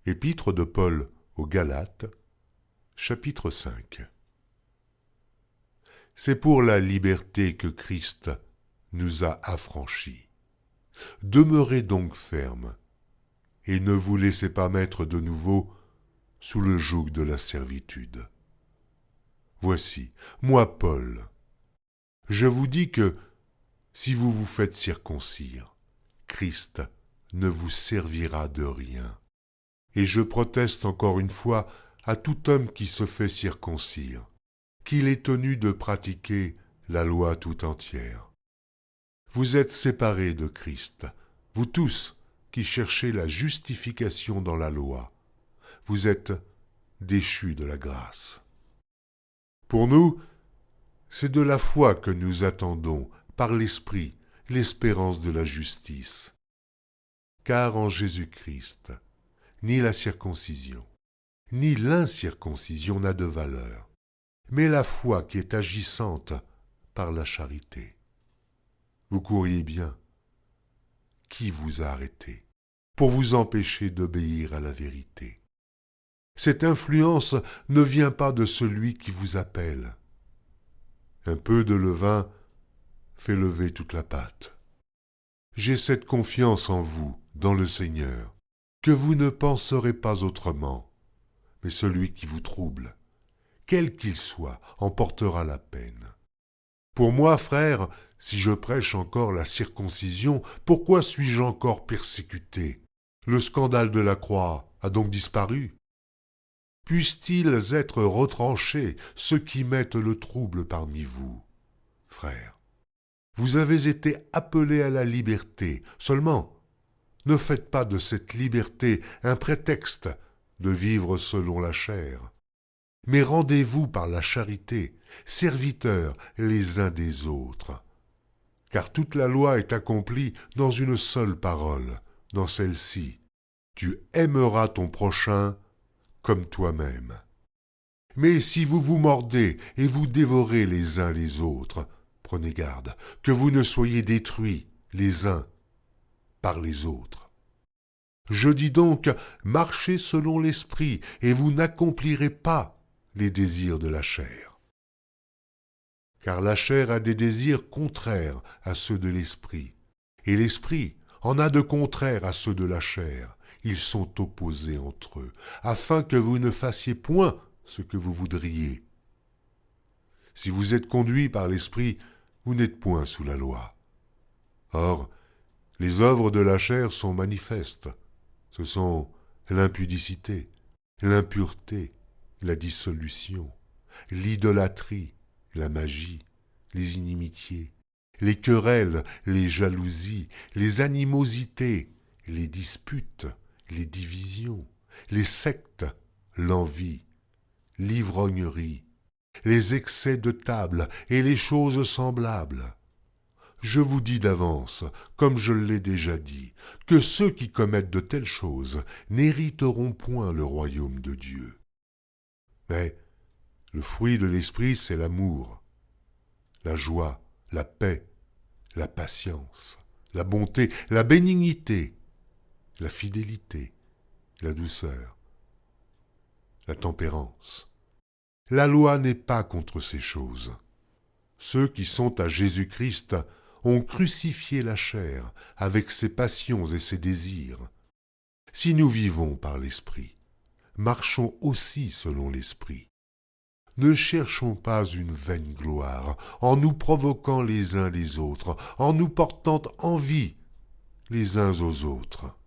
Épître de Paul aux Galates, chapitre 5. C'est pour la liberté que Christ nous a affranchis. Demeurez donc fermes, et ne vous laissez pas mettre de nouveau sous le joug de la servitude. Voici, moi Paul, je vous dis que si vous vous faites circoncire, Christ ne vous servira de rien. Et je proteste encore une fois à tout homme qui se fait circoncire, qu'il est tenu de pratiquer la loi tout entière. Vous êtes séparés de Christ, vous tous qui cherchez la justification dans la loi. Vous êtes déchus de la grâce. Pour nous, c'est de la foi que nous attendons, par l'Esprit, l'espérance de la justice. Car en Jésus-Christ, ni la circoncision, ni l'incirconcision n'a de valeur, mais la foi qui est agissante par la charité. Vous courriez bien. Qui vous a arrêté pour vous empêcher d'obéir à la vérité? Cette influence ne vient pas de celui qui vous appelle. Un peu de levain fait lever toute la pâte. J'ai cette confiance en vous, dans le Seigneur, que vous ne penserez pas autrement, mais celui qui vous trouble, quel qu'il soit, en portera la peine. Pour moi, frère, si je prêche encore la circoncision, pourquoi suis-je encore persécuté? Le scandale de la croix a donc disparu? Puissent-ils être retranchés ceux qui mettent le trouble parmi vous? Frères, vous avez été appelés à la liberté, seulement ne faites pas de cette liberté un prétexte de vivre selon la chair, mais rendez-vous par la charité, serviteurs les uns des autres. Car toute la loi est accomplie dans une seule parole, dans celle-ci: tu aimeras ton prochain comme toi-même. Mais si vous vous mordez et vous dévorez les uns les autres, prenez garde que vous ne soyez détruits les uns par les autres. Je dis donc, marchez selon l'esprit, et vous n'accomplirez pas les désirs de la chair. Car la chair a des désirs contraires à ceux de l'esprit, et l'esprit en a de contraires à ceux de la chair. Ils sont opposés entre eux, afin que vous ne fassiez point ce que vous voudriez. Si vous êtes conduits par l'esprit, vous n'êtes point sous la loi. Or, les œuvres de la chair sont manifestes. Ce sont l'impudicité, l'impureté, la dissolution, l'idolâtrie, la magie, les inimitiés, les querelles, les jalousies, les animosités, les disputes, les divisions, les sectes, l'envie, l'ivrognerie, les excès de table et les choses semblables. Je vous dis d'avance, comme je l'ai déjà dit, que ceux qui commettent de telles choses n'hériteront point le royaume de Dieu. Mais le fruit de l'esprit, c'est l'amour, la joie, la paix, la patience, la bonté, la bénignité, la fidélité, la douceur, la tempérance. La loi n'est pas contre ces choses. Ceux qui sont à Jésus-Christ ont crucifié la chair avec ses passions et ses désirs. Si nous vivons par l'Esprit, marchons aussi selon l'Esprit. Ne cherchons pas une vaine gloire en nous provoquant les uns les autres, en nous portant envie les uns aux autres.